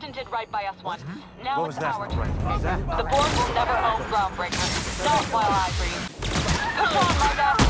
captain did right by us once. Now What it's was that? our turn. What was that? The board will never own groundbreakers. Not while I breathe. Push on, my guy.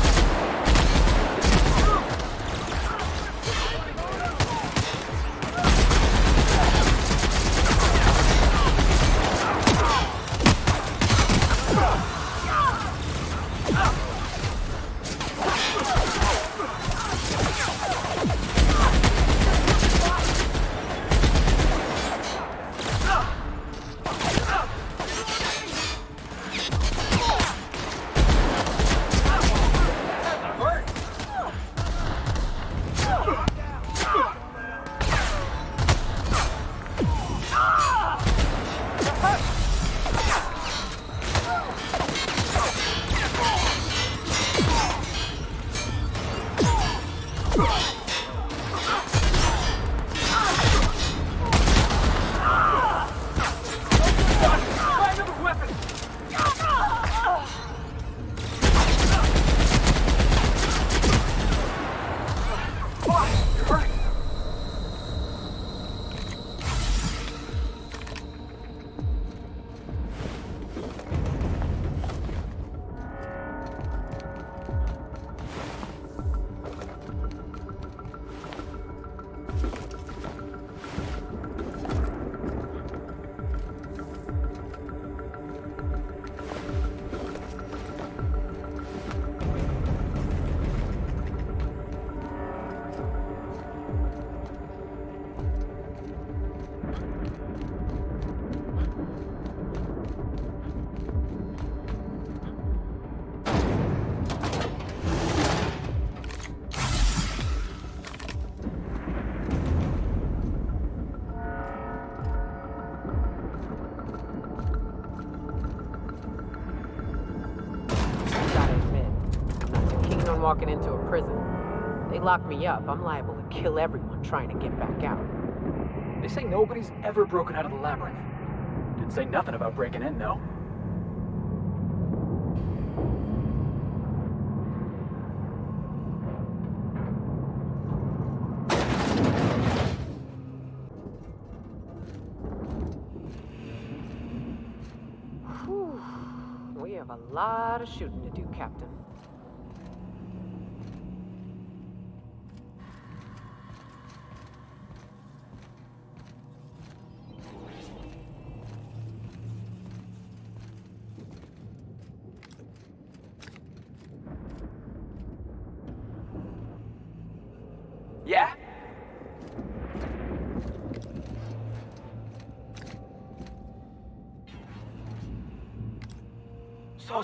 Walking into a prison. They lock me up, I'm liable to kill everyone trying to get back out. They say nobody's ever broken out of the labyrinth. Didn't say nothing about breaking in, though. Whew. We have a lot of shooting to do, Captain. Yeah? So.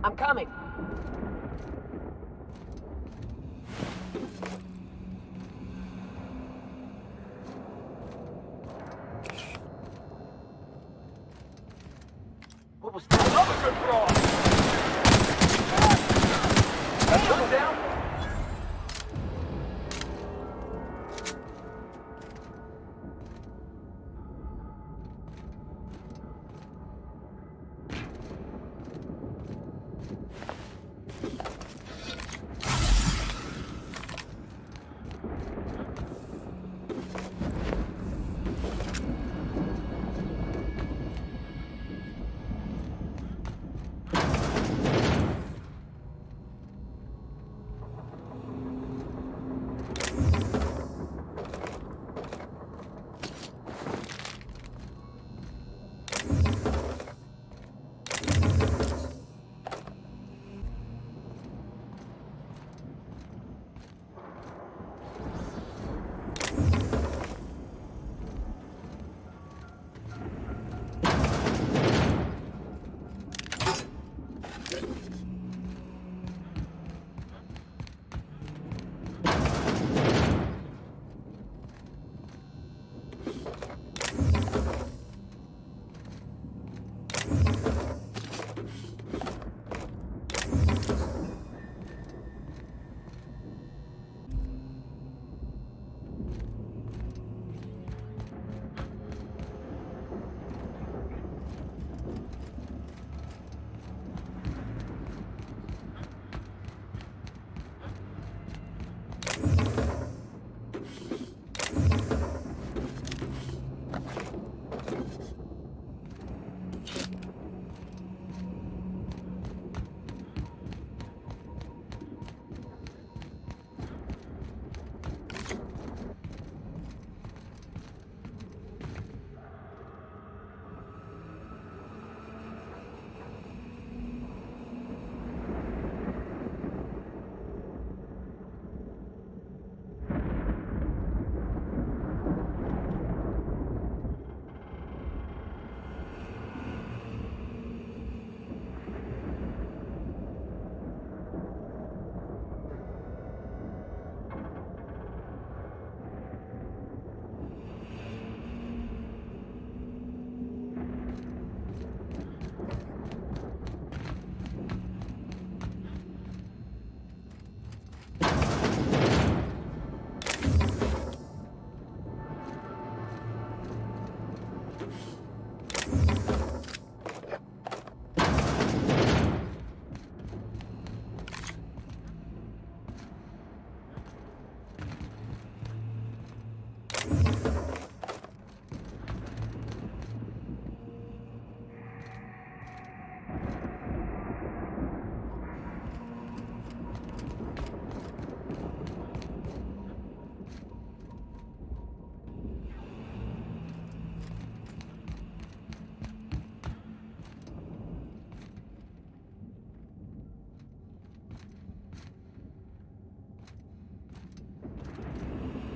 I'm coming. What was that? Another good throw! That's someone down?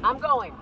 I'm going.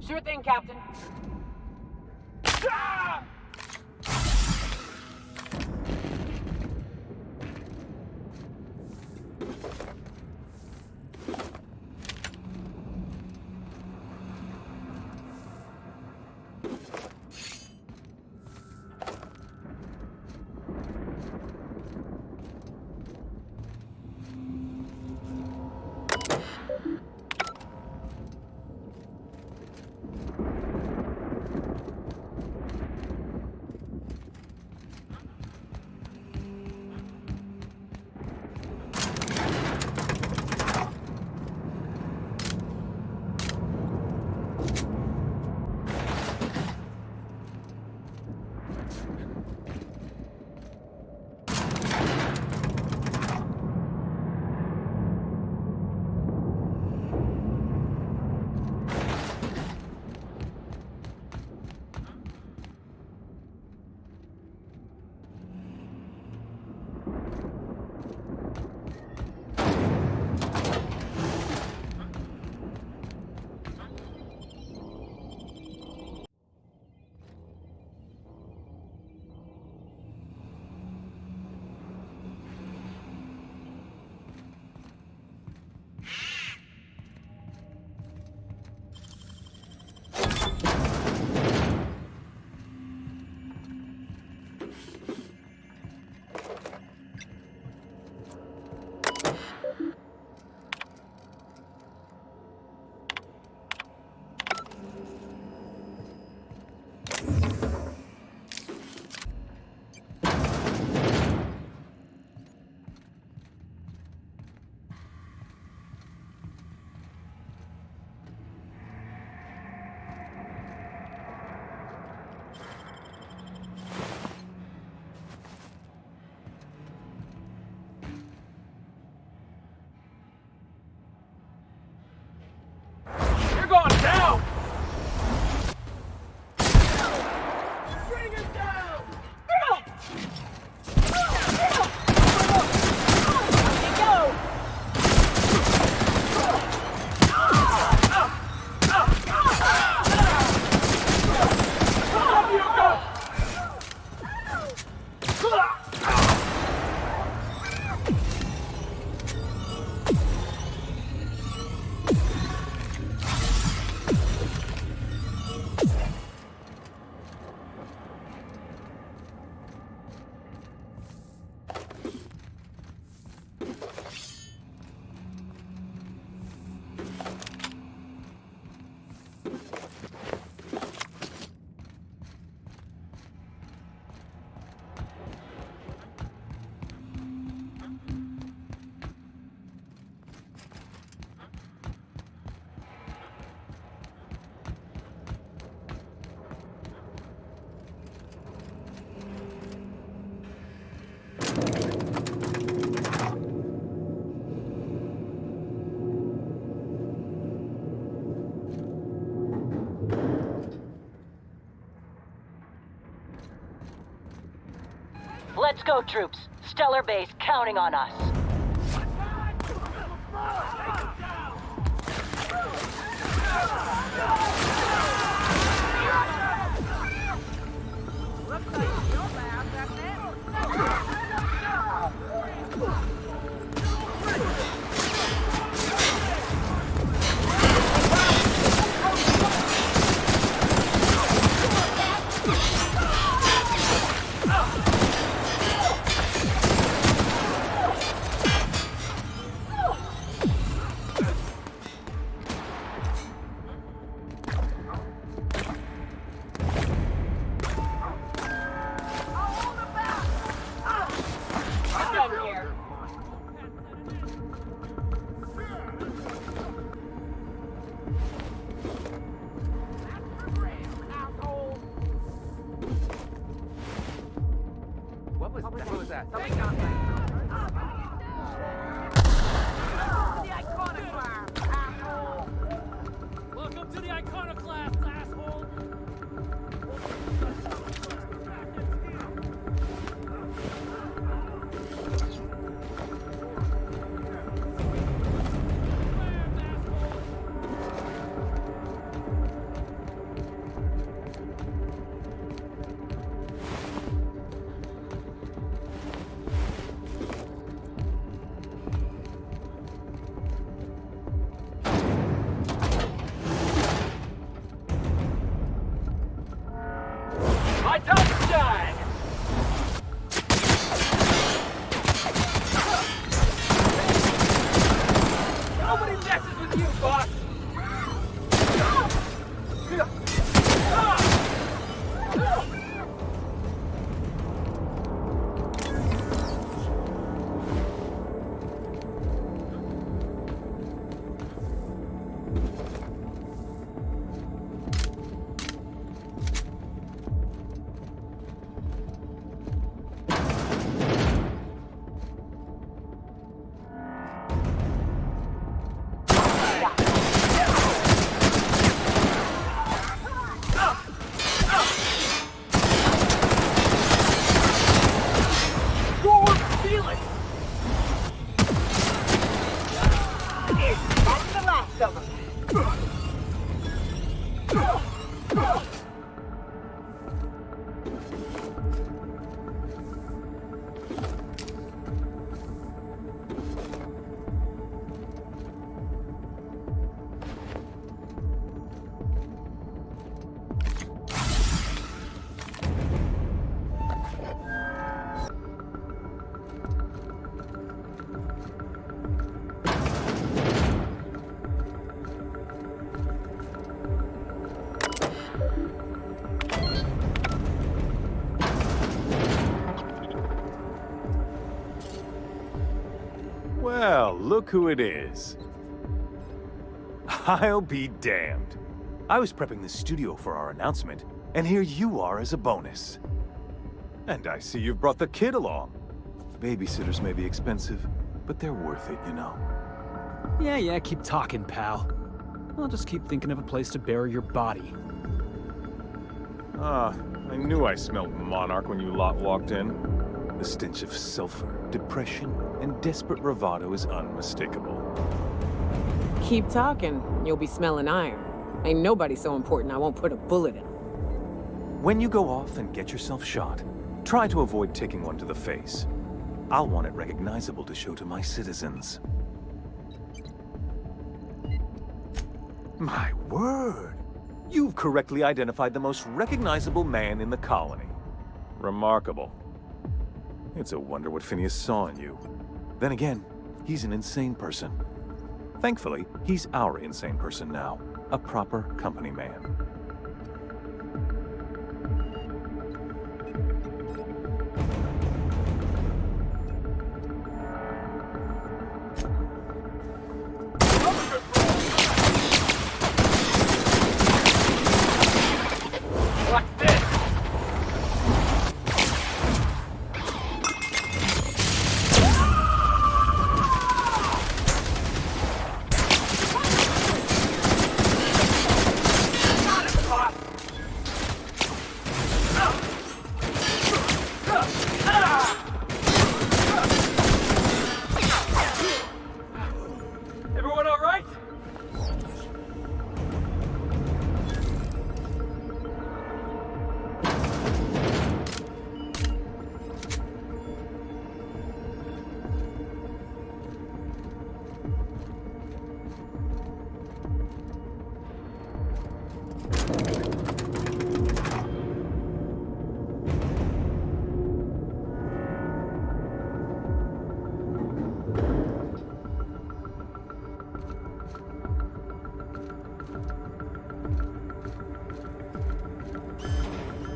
Sure thing, Captain. You're going down! Bring him down! Let's go, troops. Stellar base counting on us. What was that? Welcome to the iconoclast, asshole! my time to shine! Nobody messes with you, boss! That's the last of them. Well, look who it is. I'll be damned. I was prepping the studio for our announcement, and here you are as a bonus. And I see you've brought the kid along. Babysitters may be expensive, but they're worth it, you know. Yeah, keep talking, pal. I'll just keep thinking of a place to bury your body. Ah, I knew I smelled Monarch when you lot walked in. The stench of sulfur, depression, and desperate bravado is unmistakable. Keep talking, you'll be smelling iron. Ain't nobody so important I won't put a bullet in. When you go off and get yourself shot, try to avoid taking one to the face. I'll want it recognizable to show to my citizens. My word! You've correctly identified the most recognizable man in the colony. Remarkable. It's a wonder what Phineas saw in you. Then again, he's an insane person. Thankfully, he's our insane person now. A proper company man. What's this? Everyone all right?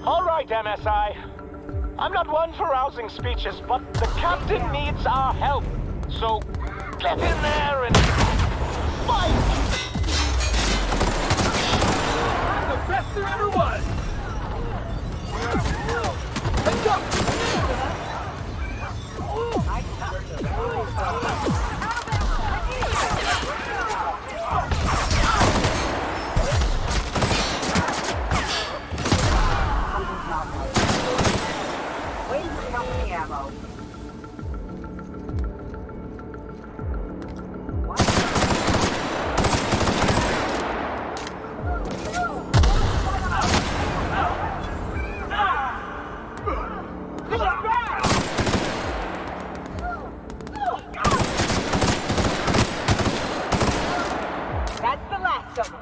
All right, MSI. I'm not one for rousing speeches, but the captain needs our help. So get in there and fight! I'm the best there ever was! Let's go! Waiting for company ammo. That's the last of them.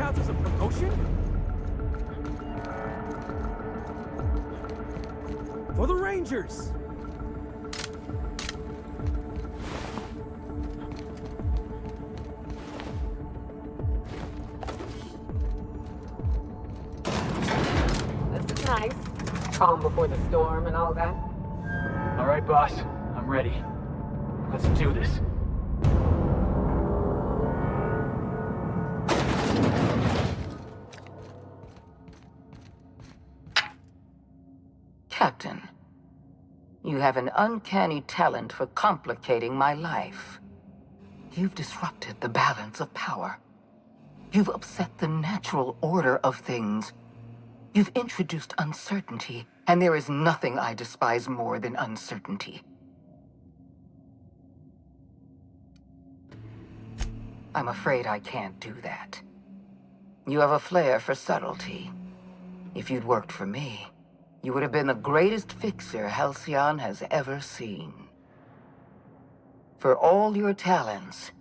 counts as a promotion? For the Rangers! This is nice. Calm before the storm and all that. All right, boss. I'm ready. Let's do this. Captain, you have an uncanny talent for complicating my life. You've disrupted the balance of power. You've upset the natural order of things. You've introduced uncertainty, and there is nothing I despise more than uncertainty. I'm afraid I can't do that. You have a flair for subtlety. If you'd worked for me, you would have been the greatest fixer Halcyon has ever seen. For all your talents,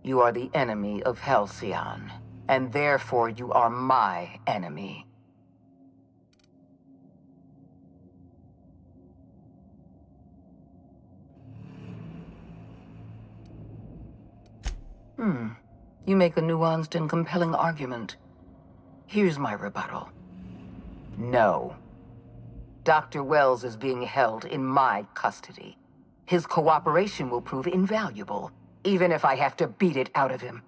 you are the enemy of Halcyon, and therefore you are my enemy. You make a nuanced and compelling argument. Here's my rebuttal. No. Dr. Wells is being held in my custody. His cooperation will prove invaluable, even if I have to beat it out of him.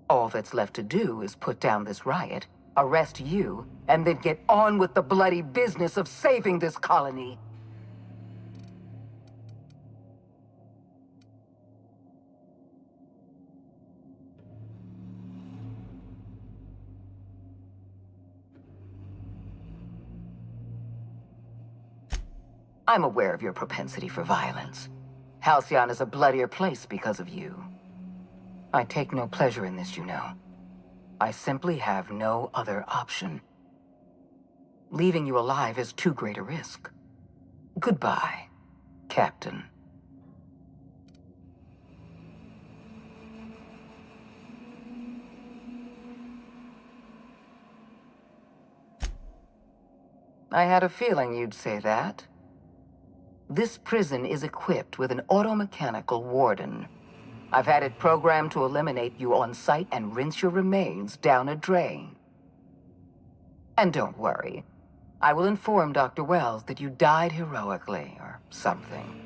All that's left to do is put down this riot, arrest you, and then get on with the bloody business of saving this colony. I'm aware of your propensity for violence. Halcyon is a bloodier place because of you. I take no pleasure in this, you know. I simply have no other option. Leaving you alive is too great a risk. Goodbye, Captain. I had a feeling you'd say that. This prison is equipped with an automechanical warden. I've had it programmed to eliminate you on sight and rinse your remains down a drain. And don't worry, I will inform Dr. Wells that you died heroically or something.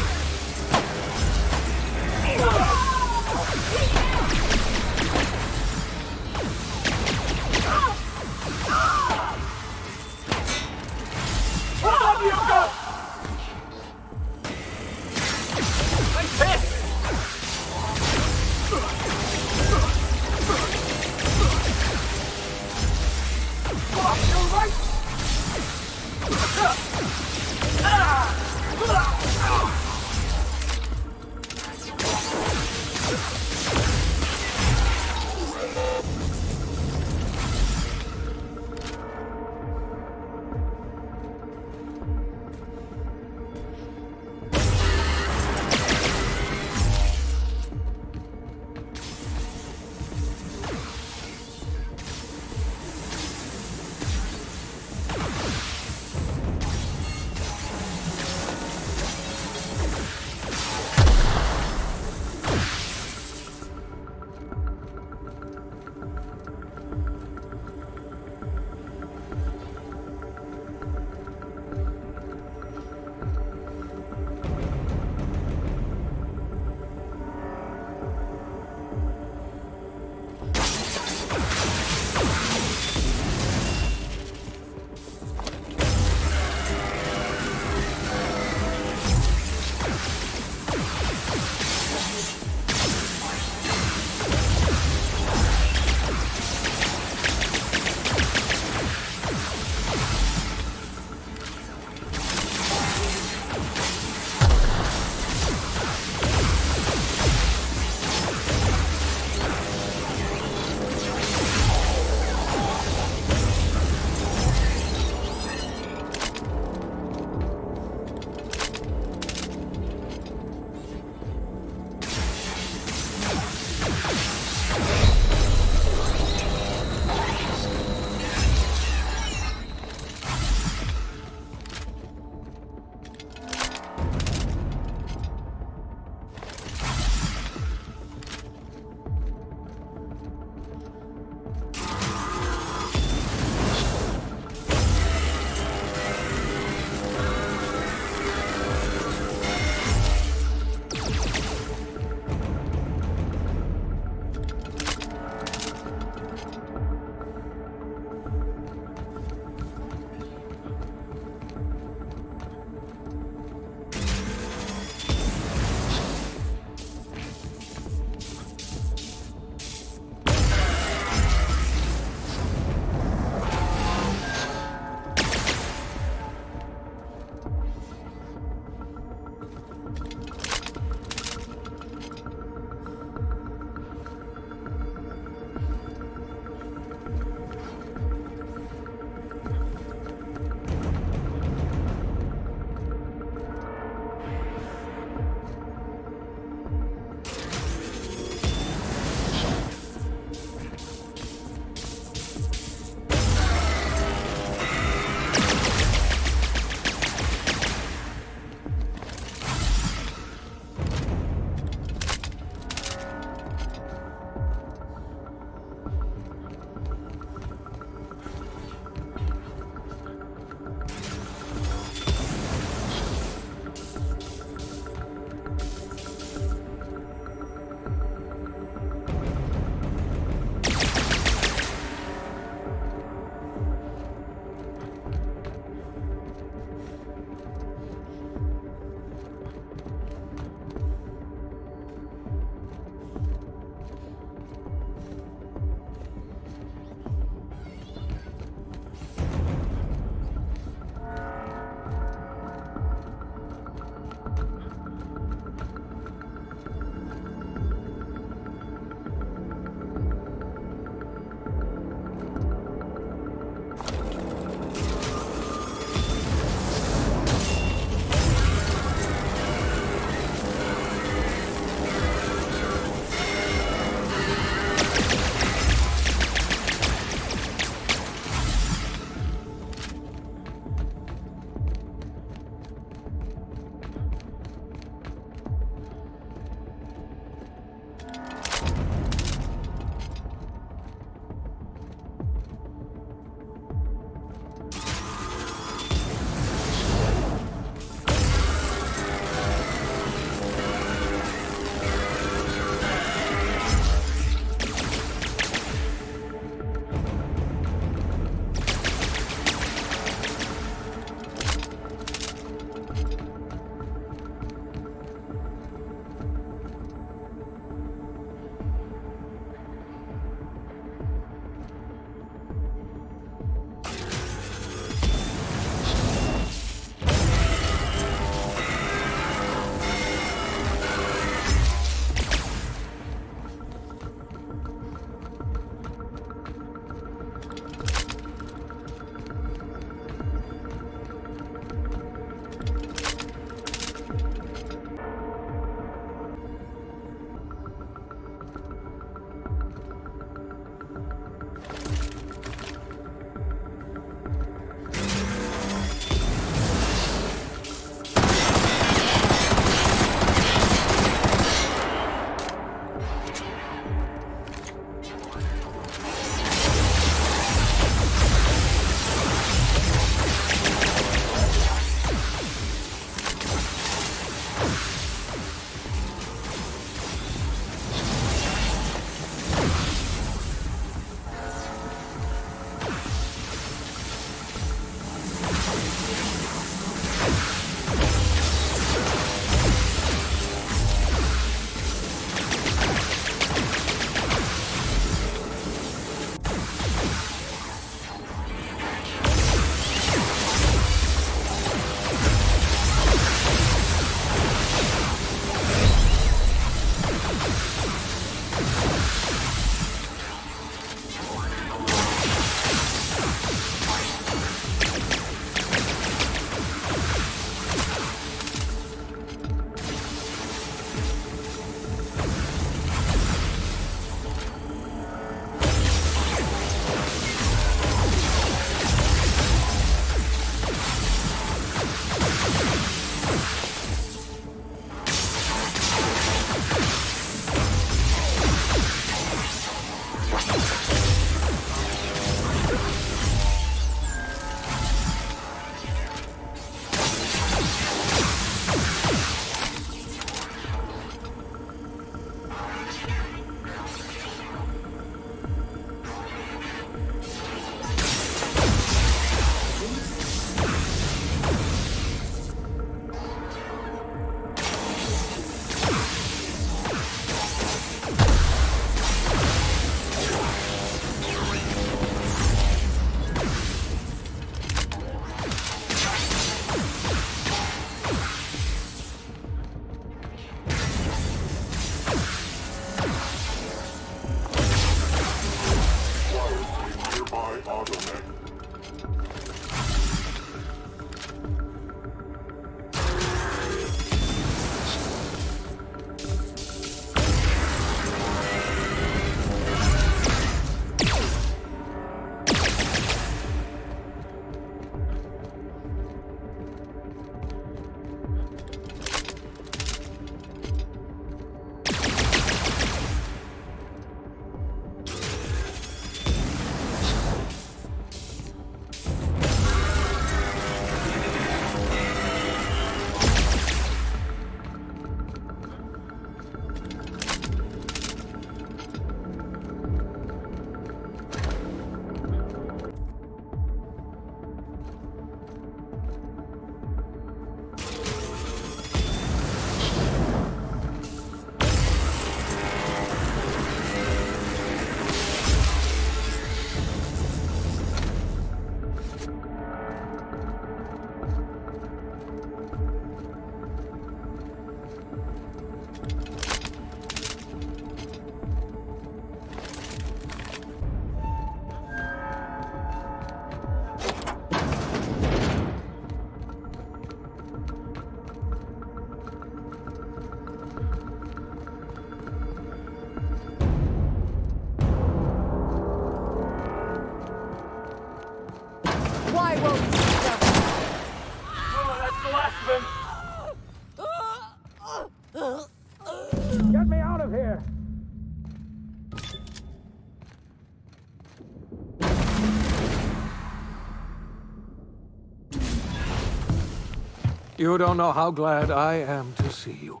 You don't know how glad I am to see you.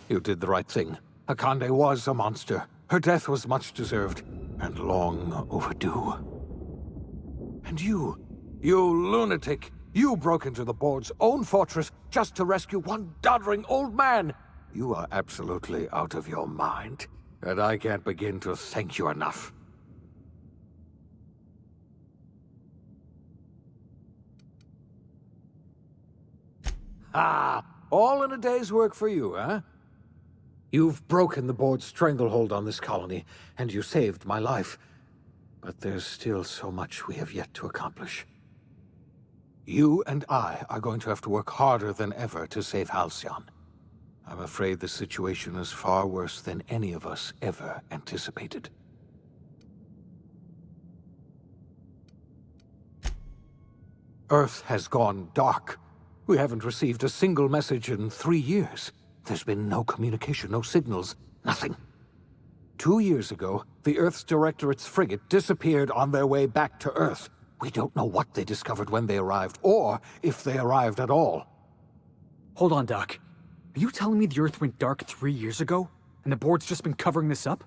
You did the right thing. Akande was a monster. Her death was much deserved, and long overdue. And you lunatic, you broke into the board's own fortress just to rescue one doddering old man. You are absolutely out of your mind, and I can't begin to thank you enough. Ah, all in a day's work for you, huh? You've broken the board's stranglehold on this colony, and you saved my life. But there's still so much we have yet to accomplish. You and I are going to have to work harder than ever to save Halcyon. I'm afraid the situation is far worse than any of us ever anticipated. Earth has gone dark. We haven't received a single message in 3 years. There's been no communication, no signals, nothing. 2 years ago, the Earth's Directorate's frigate disappeared on their way back to Earth. We don't know what they discovered when they arrived, or if they arrived at all. Hold on, Doc. Are you telling me the Earth went dark 3 years ago, and the board's just been covering this up?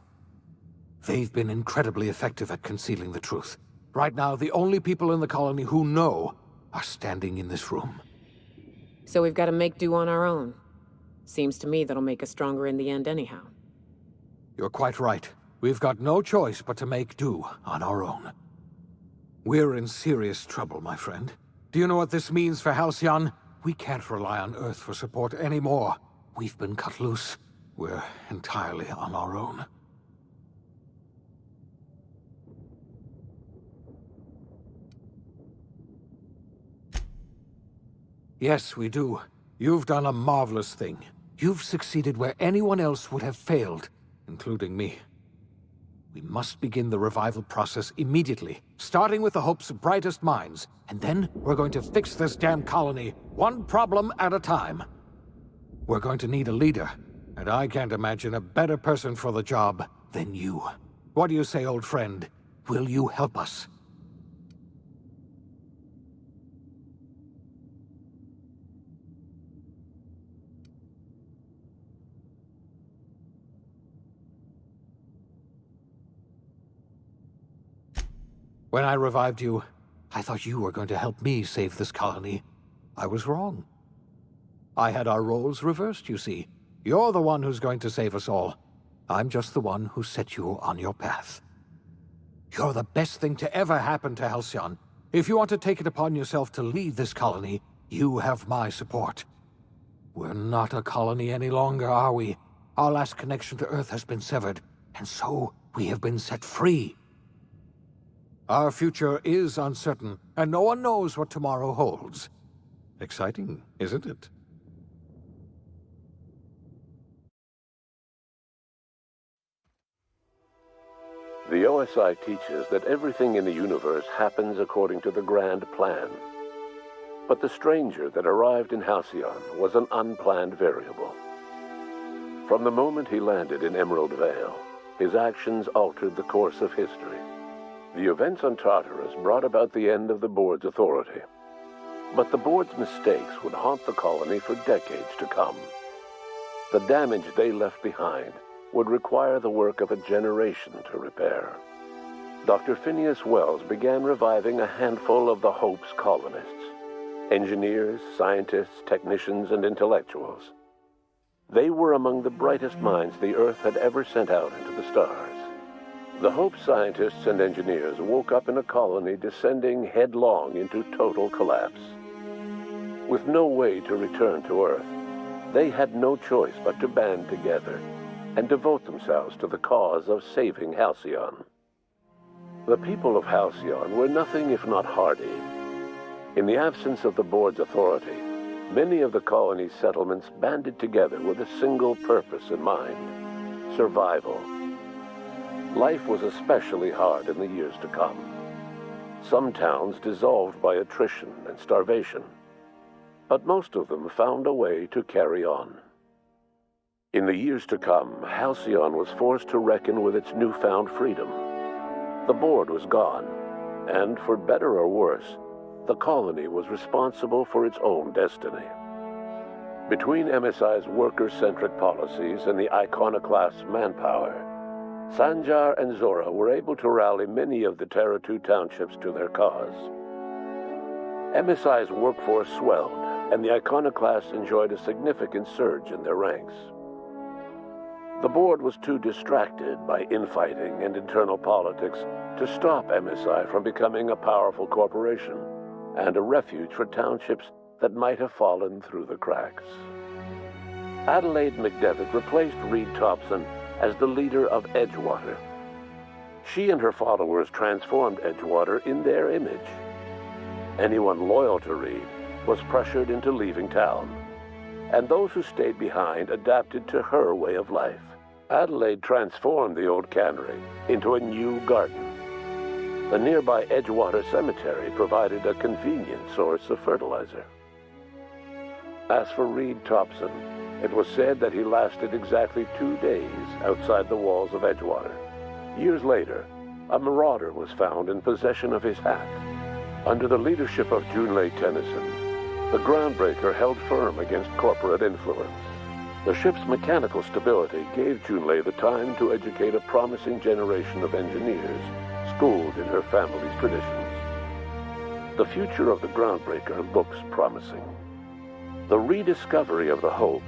They've been incredibly effective at concealing the truth. Right now, the only people in the colony who know are standing in this room. So we've got to make do on our own. Seems to me that'll make us stronger in the end anyhow. You're quite right. We've got no choice but to make do on our own. We're in serious trouble, my friend. Do you know what this means for Halcyon? We can't rely on Earth for support anymore. We've been cut loose. We're entirely on our own. Yes, we do. You've done a marvelous thing. You've succeeded where anyone else would have failed, including me. We must begin the revival process immediately, starting with the Hope's brightest minds, and then we're going to fix this damn colony, one problem at a time. We're going to need a leader, and I can't imagine a better person for the job than you. What do you say, old friend? Will you help us? When I revived you, I thought you were going to help me save this colony. I was wrong. I had our roles reversed, you see. You're the one who's going to save us all. I'm just the one who set you on your path. You're the best thing to ever happen to Halcyon. If you want to take it upon yourself to lead this colony, you have my support. We're not a colony any longer, are we? Our last connection to Earth has been severed, and so we have been set free. Our future is uncertain, and no one knows what tomorrow holds. Exciting, isn't it? The OSI teaches that everything in the universe happens according to the grand plan. But the stranger that arrived in Halcyon was an unplanned variable. From the moment he landed in Emerald Vale, his actions altered the course of history. The events on Tartarus brought about the end of the board's authority. But the board's mistakes would haunt the colony for decades to come. The damage they left behind would require the work of a generation to repair. Dr. Phineas Wells began reviving a handful of the Hope's colonists. Engineers, scientists, technicians, and intellectuals. They were among the brightest minds the Earth had ever sent out into the stars. The Hope scientists and engineers woke up in a colony descending headlong into total collapse. With no way to return to Earth, they had no choice but to band together and devote themselves to the cause of saving Halcyon. The people of Halcyon were nothing if not hardy. In the absence of the board's authority, many of the colony's settlements banded together with a single purpose in mind: survival. Life was especially hard in the years to come. Some towns dissolved by attrition and starvation, but most of them found a way to carry on. In the years to come, Halcyon was forced to reckon with its newfound freedom. The board was gone, and for better or worse, the colony was responsible for its own destiny. Between MSI's worker-centric policies and the iconoclast's manpower, Sanjar and Zora were able to rally many of the Terra 2 townships to their cause. MSI's workforce swelled, and the iconoclasts enjoyed a significant surge in their ranks. The board was too distracted by infighting and internal politics to stop MSI from becoming a powerful corporation and a refuge for townships that might have fallen through the cracks. Adelaide McDevitt replaced Reed Thompson as the leader of Edgewater. She and her followers transformed Edgewater in their image. Anyone loyal to Reed was pressured into leaving town, and those who stayed behind adapted to her way of life. Adelaide transformed the old cannery into a new garden. The nearby Edgewater Cemetery provided a convenient source of fertilizer. As for Reed Thompson, it was said that he lasted exactly 2 days outside the walls of Edgewater. Years later, a marauder was found in possession of his hat. Under the leadership of Junlei Tennyson, the groundbreaker held firm against corporate influence. The ship's mechanical stability gave Junlei the time to educate a promising generation of engineers, schooled in her family's traditions. The future of the groundbreaker looks promising. The rediscovery of the Hope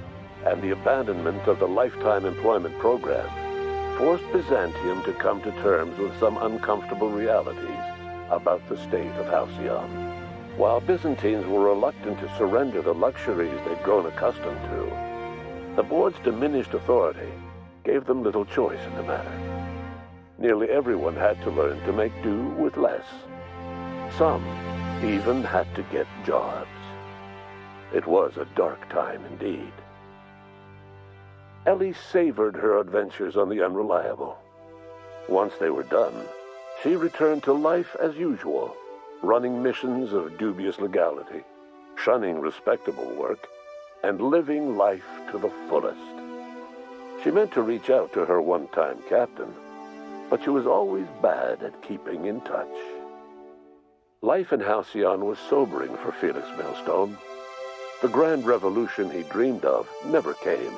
and the abandonment of the lifetime employment program forced Byzantium to come to terms with some uncomfortable realities about the state of Halcyon. While Byzantines were reluctant to surrender the luxuries they'd grown accustomed to, the board's diminished authority gave them little choice in the matter. Nearly everyone had to learn to make do with less. Some even had to get jobs. It was a dark time indeed. Ellie savored her adventures on the Unreliable. Once they were done, she returned to life as usual, running missions of dubious legality, shunning respectable work, and living life to the fullest. She meant to reach out to her one-time captain, but she was always bad at keeping in touch. Life in Halcyon was sobering for Felix Millstone. The grand revolution he dreamed of never came.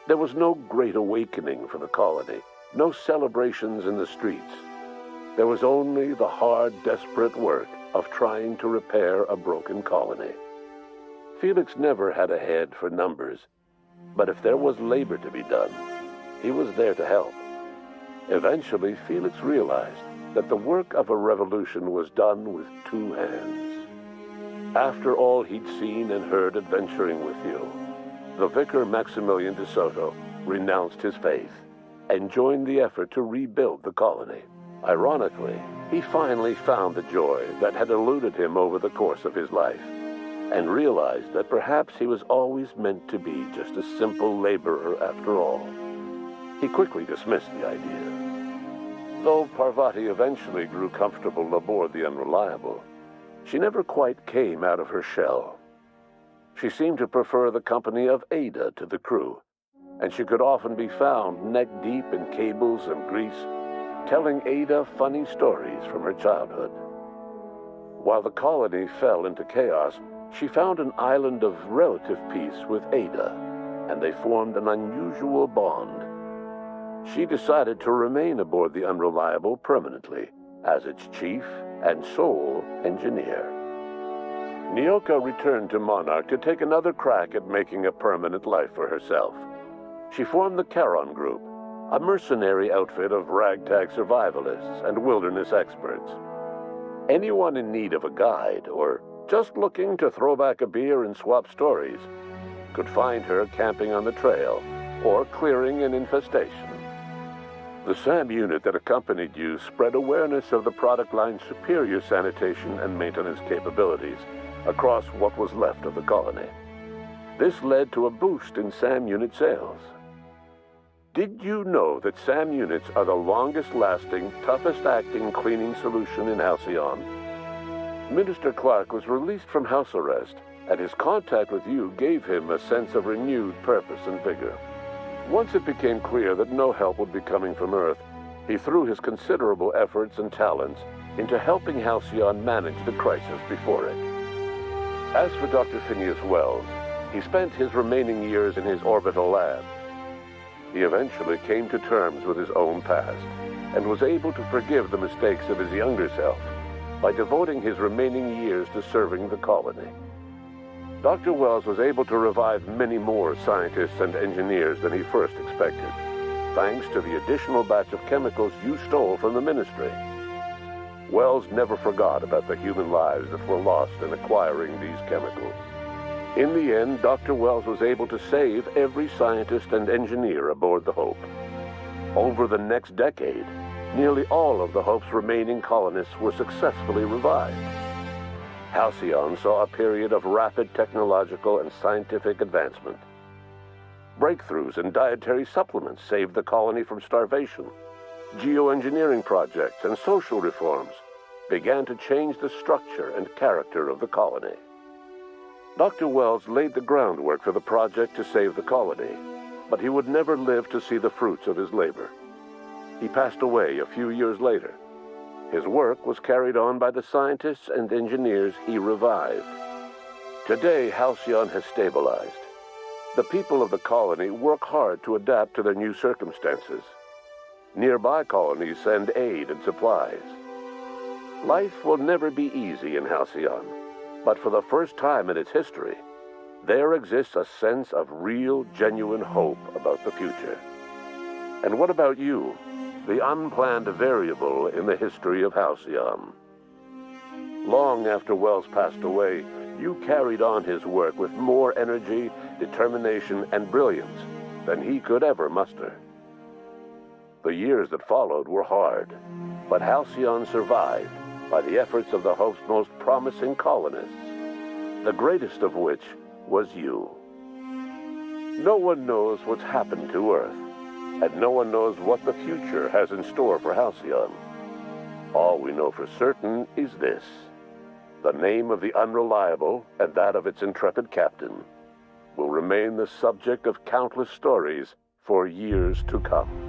There was no great awakening for the colony, no celebrations in the streets. There was only the hard, desperate work of trying to repair a broken colony. Felix never had a head for numbers, but if there was labor to be done, he was there to help. Eventually, Felix realized that the work of a revolution was done with 2 hands. After all he'd seen and heard adventuring with you, the vicar Maximilian de Soto renounced his faith and joined the effort to rebuild the colony. Ironically, he finally found the joy that had eluded him over the course of his life, and realized that perhaps he was always meant to be just a simple laborer after all. He quickly dismissed the idea. Though Parvati eventually grew comfortable aboard the Unreliable, she never quite came out of her shell. She seemed to prefer the company of Ada to the crew, and she could often be found neck-deep in cables and grease, telling Ada funny stories from her childhood. While the colony fell into chaos, she found an island of relative peace with Ada, and they formed an unusual bond. She decided to remain aboard the Unreliable permanently as its chief and sole engineer. Nyoka returned to Monarch to take another crack at making a permanent life for herself. She formed the Charon Group, a mercenary outfit of ragtag survivalists and wilderness experts. Anyone in need of a guide, or just looking to throw back a beer and swap stories, could find her camping on the trail or clearing an infestation. The SAM unit that accompanied you spread awareness of the product line's superior sanitation and maintenance capabilities across what was left of the colony. This led to a boost in SAM unit sales. Did you know that SAM units are the longest-lasting, toughest-acting cleaning solution in Halcyon? Minister Clark was released from house arrest, and his contact with you gave him a sense of renewed purpose and vigor. Once it became clear that no help would be coming from Earth, he threw his considerable efforts and talents into helping Halcyon manage the crisis before it. As for Dr. Phineas Wells, he spent his remaining years in his orbital lab. He eventually came to terms with his own past and was able to forgive the mistakes of his younger self by devoting his remaining years to serving the colony. Dr. Wells was able to revive many more scientists and engineers than he first expected, thanks to the additional batch of chemicals you stole from the Ministry. Wells never forgot about the human lives that were lost in acquiring these chemicals. In the end, Dr. Wells was able to save every scientist and engineer aboard the Hope. Over the next decade, nearly all of the Hope's remaining colonists were successfully revived. Halcyon saw a period of rapid technological and scientific advancement. Breakthroughs in dietary supplements saved the colony from starvation. Geoengineering projects and social reforms began to change the structure and character of the colony. Dr. Wells laid the groundwork for the project to save the colony, but he would never live to see the fruits of his labor. He passed away a few years later. His work was carried on by the scientists and engineers he revived. Today, Halcyon has stabilized. The people of the colony work hard to adapt to their new circumstances. Nearby colonies send aid and supplies. Life will never be easy in Halcyon, but for the first time in its history, there exists a sense of real, genuine hope about the future. And what about you, the unplanned variable in the history of Halcyon? Long after Wells passed away, you carried on his work with more energy, determination, and brilliance than he could ever muster. The years that followed were hard, but Halcyon survived by the efforts of the Hope's most promising colonists, the greatest of which was you. No one knows what's happened to Earth, and no one knows what the future has in store for Halcyon. All we know for certain is this: the name of the Unreliable and that of its intrepid captain will remain the subject of countless stories for years to come.